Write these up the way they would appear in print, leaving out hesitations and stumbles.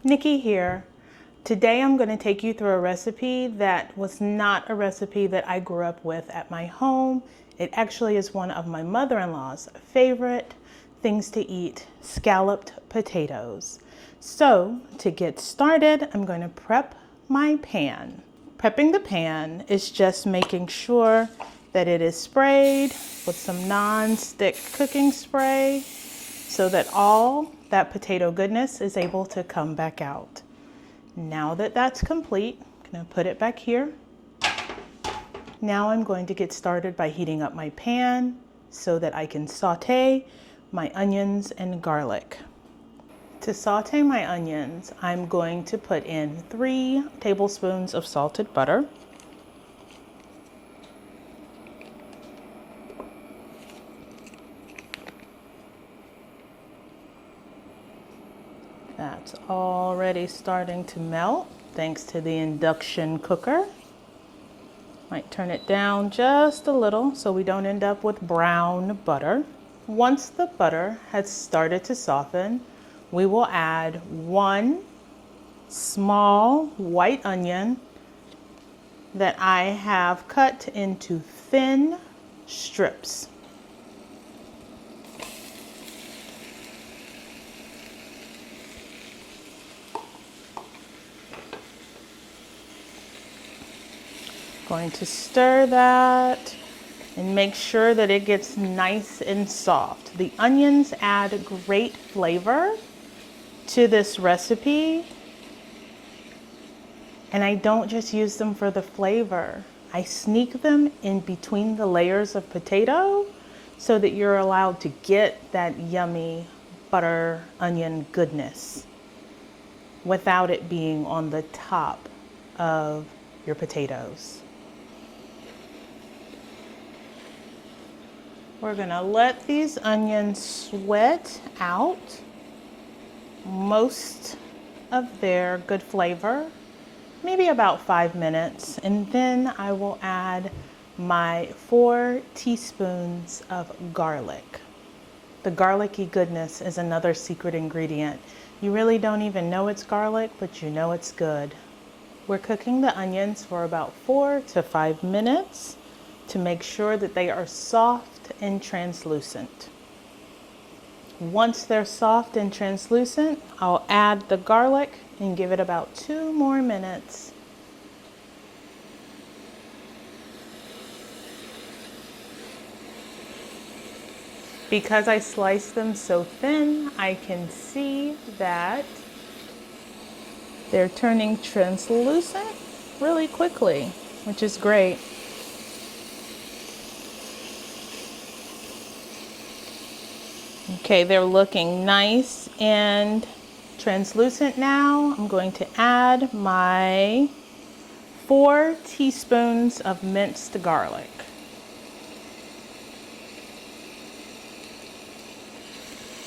Nikki here. Today I'm going to take you through a recipe that was not a recipe that I grew up with at my home. It actually is one of my mother-in-law's favorite things to eat, scalloped potatoes. So to get started, I'm going to prep my pan. Prepping the pan is just making sure that it is sprayed with some non-stick cooking spray so that all that potato goodness is able to come back out. Now that that's complete, I'm going to put it back here. Now I'm going to get started by heating up my pan so that I can saute my onions and garlic. To saute my onions, I'm going to put in 3 tablespoons of salted butter. That's already starting to melt thanks to the induction cooker. Might turn it down just a little so we don't end up with brown butter. Once the butter has started to soften, we will add 1 small white onion that I have cut into thin strips. Going to stir that and make sure that it gets nice and soft. The onions add great flavor to this recipe, and I don't just use them for the flavor. I sneak them in between the layers of potato so that you're allowed to get that yummy butter onion goodness without it being on the top of your potatoes. We're gonna let these onions sweat out most of their good flavor, maybe about 5 minutes, and then I will add my 4 teaspoons of garlic. The garlicky goodness is another secret ingredient. You really don't even know it's garlic, but you know it's good. We're cooking the onions for about 4 to 5 minutes to make sure that they are soft and translucent. Once they're soft and translucent, I'll add the garlic and give it about 2 more minutes. Because I sliced them so thin, I can see that they're turning translucent really quickly, which is great. Okay, they're looking nice and translucent now. I'm going to add my 4 teaspoons of minced garlic.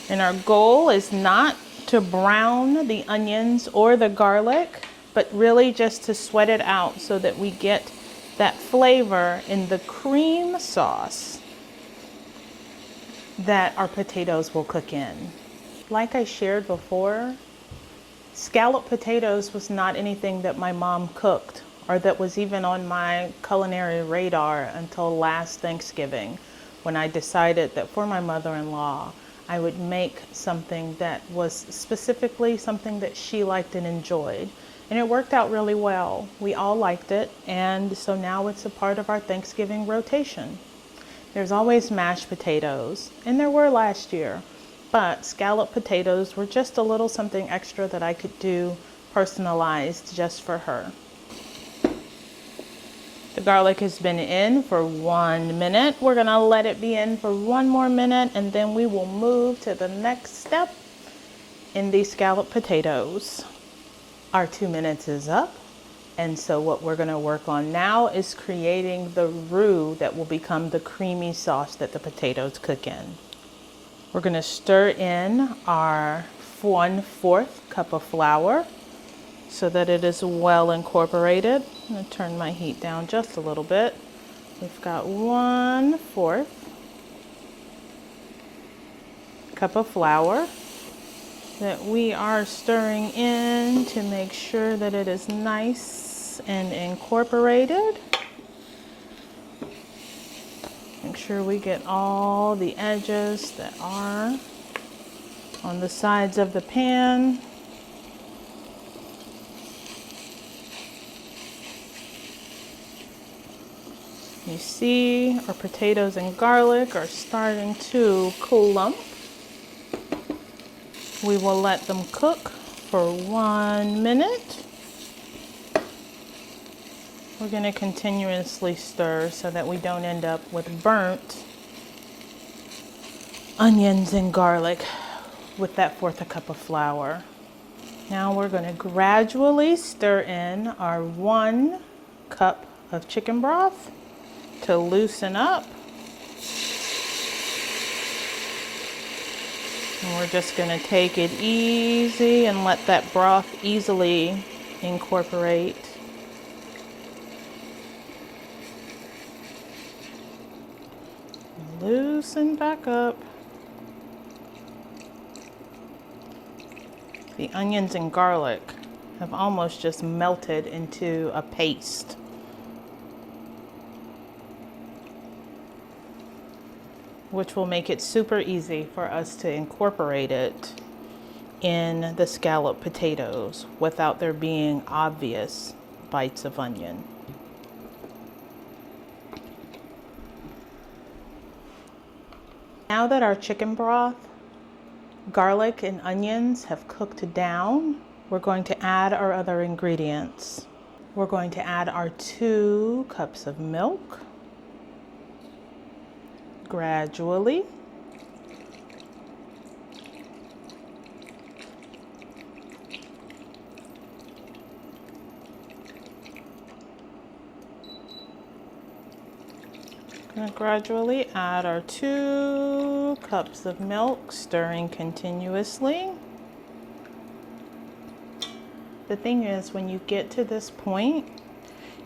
And our goal is not to brown the onions or the garlic, but really just to sweat it out so that we get that flavor in the cream sauce that our potatoes will cook in. Like I shared before, scalloped potatoes was not anything that my mom cooked or that was even on my culinary radar until last Thanksgiving, when I decided that for my mother-in-law, I would make something that was specifically something that she liked and enjoyed. And it worked out really well. We all liked it, and so now it's a part of our Thanksgiving rotation. There's always mashed potatoes, and there were last year, but scalloped potatoes were just a little something extra that I could do personalized just for her. The garlic has been in for 1 minute. We're gonna let it be in for 1 more minute, and then we will move to the next step in these scalloped potatoes. Our 2 minutes is up. And so what we're gonna work on now is creating the roux that will become the creamy sauce that the potatoes cook in. We're gonna stir in our 1/4 cup of flour so that it is well incorporated. I'm gonna turn my heat down just a little bit. We've got 1/4 cup of flour. that we are stirring in to make sure that it is nice and incorporated. Make sure we get all the edges that are on the sides of the pan. You see our potatoes and garlic are starting to clump. We will let them cook for 1 minute. We're going to continuously stir so that we don't end up with burnt onions and garlic with that 1/4 cup of flour. Now we're going to gradually stir in our 1 cup of chicken broth to loosen up. And we're just going to take it easy and let that broth easily incorporate. Loosen back up. The onions and garlic have almost just melted into a paste. Which will make it super easy for us to incorporate it in the scalloped potatoes without there being obvious bites of onion. Now that our chicken broth, garlic, and onions have cooked down, we're going to add our other ingredients. We're going to add our 2 cups of milk gradually. Going to gradually add our 2 cups of milk, stirring continuously. The thing is, when you get to this point,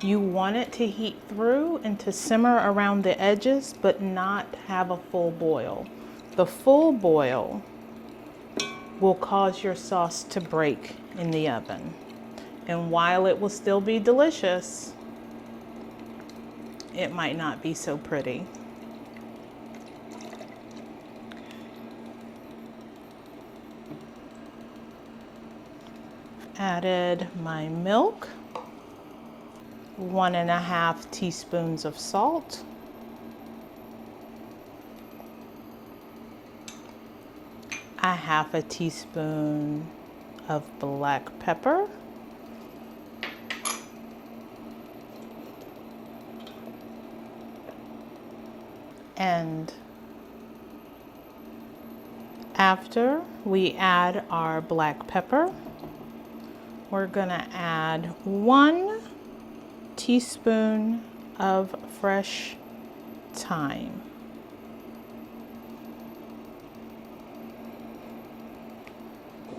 you want it to heat through and to simmer around the edges, but not have a full boil. The full boil will cause your sauce to break in the oven. And while it will still be delicious, it might not be so pretty. Added my milk, 1½ teaspoons of salt, ½ teaspoon of black pepper, and after we add our black pepper, we're gonna add 1 teaspoon of fresh thyme.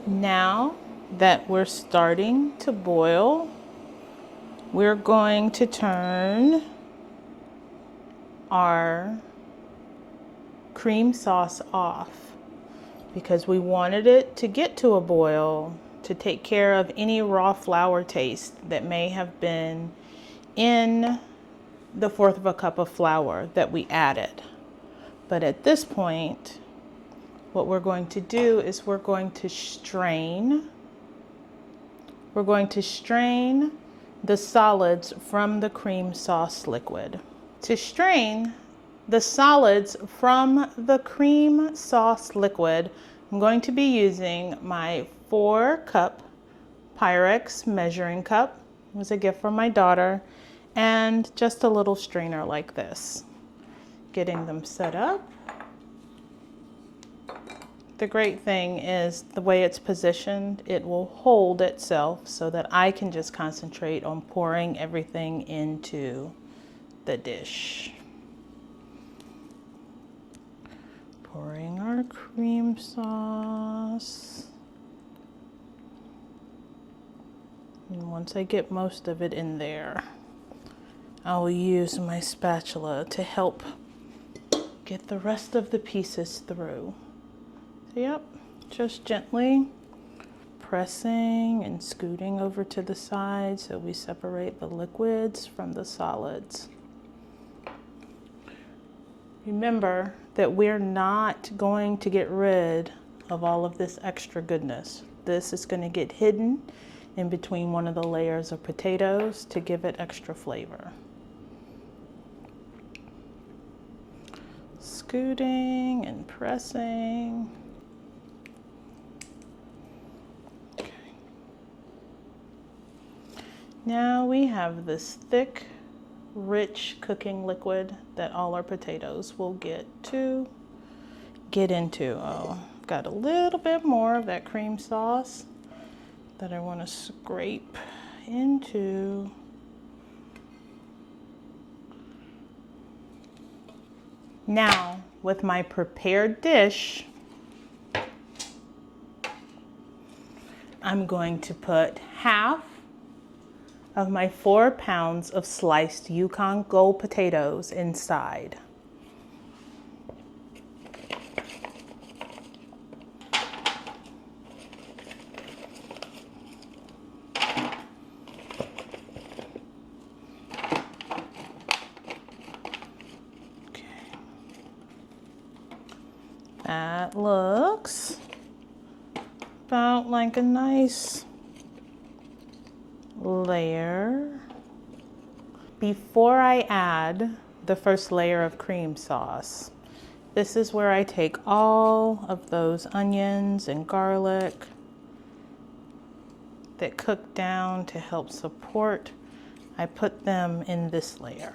Now that we're starting to boil, we're going to turn our cream sauce off because we wanted it to get to a boil to take care of any raw flour taste that may have been in the 1/4 cup of flour that we added. But at this point, what we're going to do is we're going to strain the solids from the cream sauce liquid. To strain the solids from the cream sauce liquid, I'm going to be using my 4-cup Pyrex measuring cup. It was a gift from my daughter, and just a little strainer like this. Getting them set up. The great thing is the way it's positioned, it will hold itself so that I can just concentrate on pouring everything into the dish. Pouring our cream sauce. And once I get most of it in there, I'll use my spatula to help get the rest of the pieces through. So, yep, just gently pressing and scooting over to the side so we separate the liquids from the solids. Remember that we're not going to get rid of all of this extra goodness. This is going to get hidden in between one of the layers of potatoes to give it extra flavor. Scooting and pressing. Okay. Now we have this thick, rich cooking liquid that all our potatoes will get into. Oh, I've got a little bit more of that cream sauce that I want to scrape into. Now, with my prepared dish, I'm going to put half of my 4 pounds of sliced Yukon Gold potatoes inside. That looks about like a nice layer. Before I add the first layer of cream sauce, this is where I take all of those onions and garlic that cook down to help support. I put them in this layer.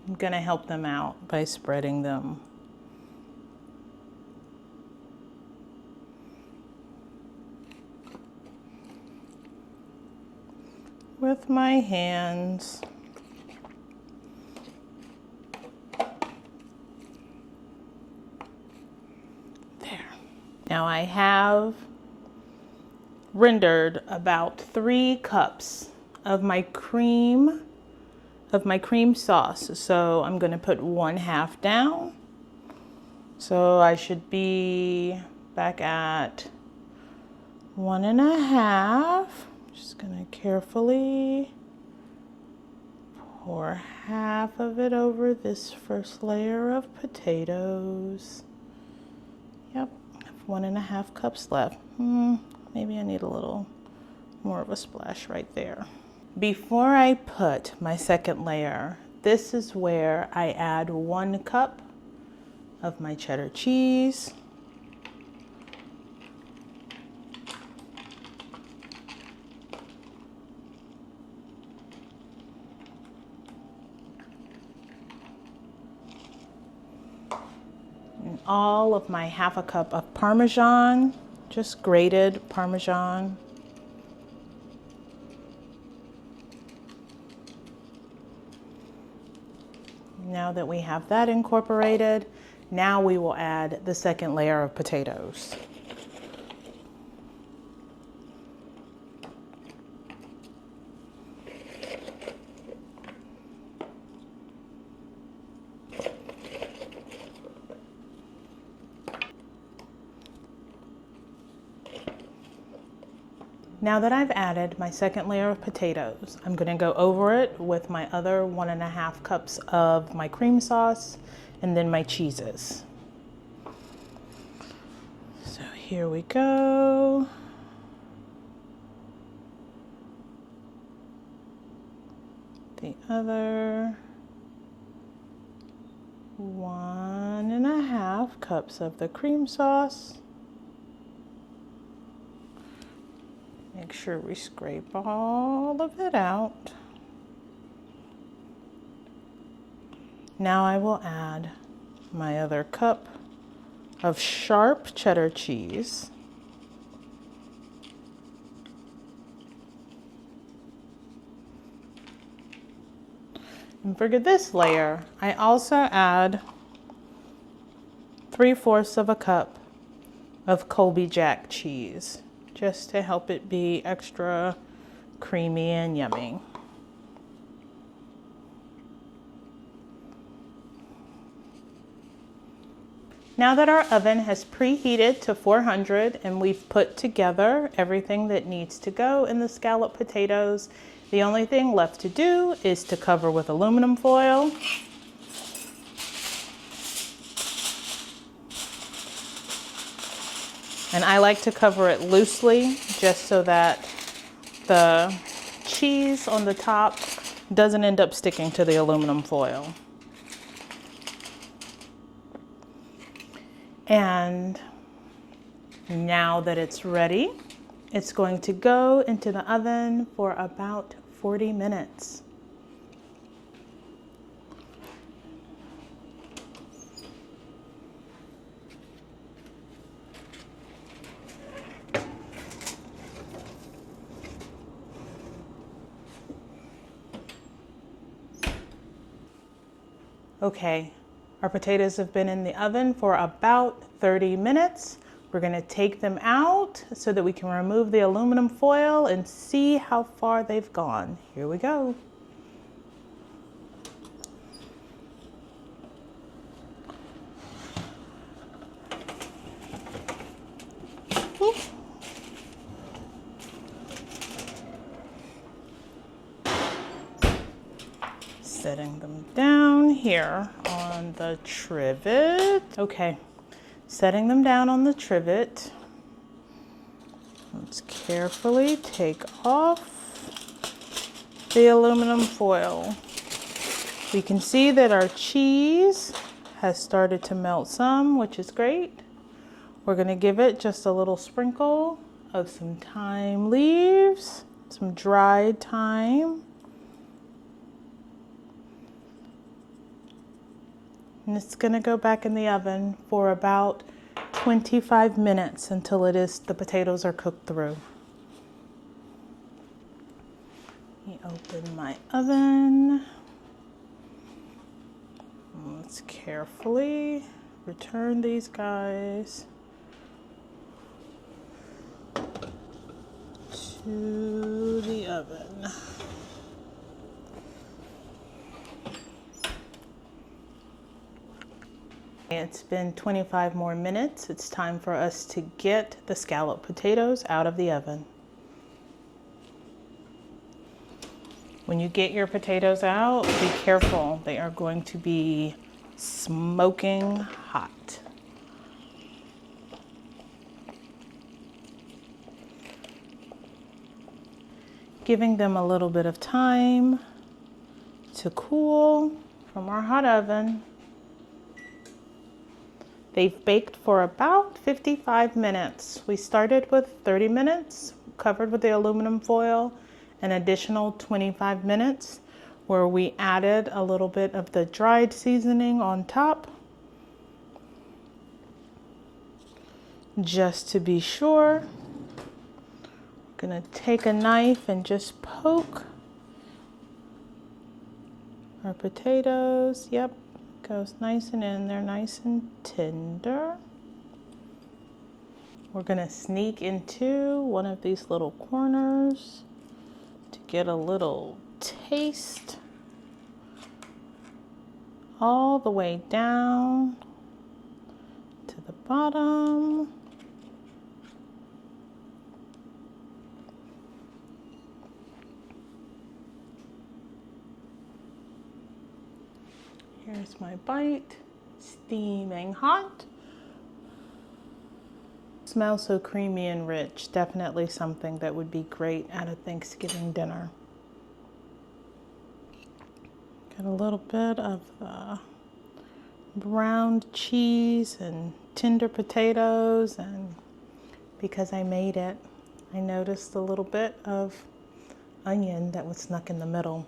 I'm going to help them out by spreading them. With my hands. There. Now I have rendered about 3 cups of my cream sauce. So I'm going to put 1/2 down. So I should be back at 1.5. Just going to carefully pour half of it over this first layer of potatoes. Yep, I have 1.5 cups left. Maybe I need a little more of a splash right there. Before I put my second layer, this is where I add 1 cup of my cheddar cheese. And all of my 1/2 cup of Parmesan, just grated Parmesan. Now that we have that incorporated, now we will add the second layer of potatoes. Now that I've added my second layer of potatoes, I'm going to go over it with my other 1.5 cups of my cream sauce and then my cheeses. So here we go. The other 1.5 cups of the cream sauce. Make sure we scrape all of it out. Now I will add my other cup of sharp cheddar cheese. And for this layer, I also add 3/4 of a cup of Colby Jack cheese, just to help it be extra creamy and yummy. Now that our oven has preheated to 400 and we've put together everything that needs to go in the scalloped potatoes, the only thing left to do is to cover with aluminum foil. And I like to cover it loosely just so that the cheese on the top doesn't end up sticking to the aluminum foil. And now that it's ready, it's going to go into the oven for about 40 minutes. Okay, our potatoes have been in the oven for about 30 minutes. We're gonna take them out so that we can remove the aluminum foil and see how far they've gone. Here we go. Oop. Setting them down here on the trivet. Okay, setting them down on the trivet. Let's carefully take off the aluminum foil. We can see that our cheese has started to melt some, which is great. We're gonna give it just a little sprinkle of some thyme leaves, some dried thyme. And it's gonna go back in the oven for about 25 minutes until the potatoes are cooked through. Let me open my oven. Let's carefully return these guys to the oven. It's been 25 more minutes. It's time for us to get the scalloped potatoes out of the oven. When you get your potatoes out, be careful. They are going to be smoking hot. Giving them a little bit of time to cool from our hot oven. They've baked for about 55 minutes. We started with 30 minutes, covered with the aluminum foil, an additional 25 minutes where we added a little bit of the dried seasoning on top, just to be sure. I'm gonna take a knife and just poke our potatoes. Yep. Goes nice and in there, nice and tender. We're gonna sneak into one of these little corners to get a little taste all the way down to the bottom. Here's my bite, steaming hot. Smells so creamy and rich. Definitely something that would be great at a Thanksgiving dinner. Got a little bit of the browned cheese and tender potatoes, and because I made it, I noticed a little bit of onion that was snuck in the middle.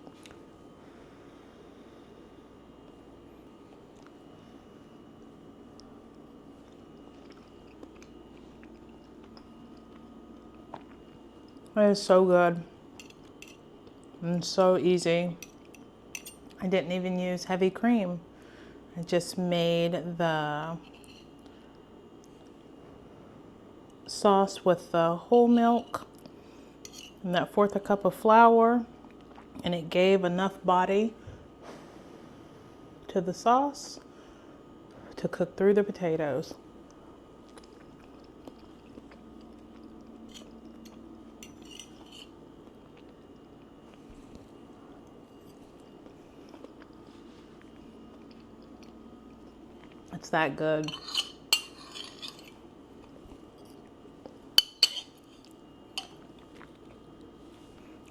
It is so good and so easy. I didn't even use heavy cream. I just made the sauce with the whole milk and that 1/4 cup of flour, and it gave enough body to the sauce to cook through the potatoes. It's that good.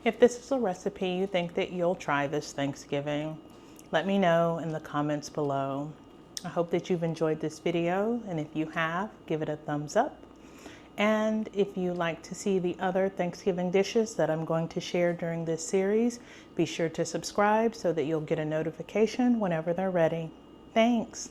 If this is a recipe you think that you'll try this Thanksgiving, let me know in the comments below. I hope that you've enjoyed this video, and if you have, give it a thumbs up. And if you like to see the other Thanksgiving dishes that I'm going to share during this series, be sure to subscribe so that you'll get a notification whenever they're ready. Thanks.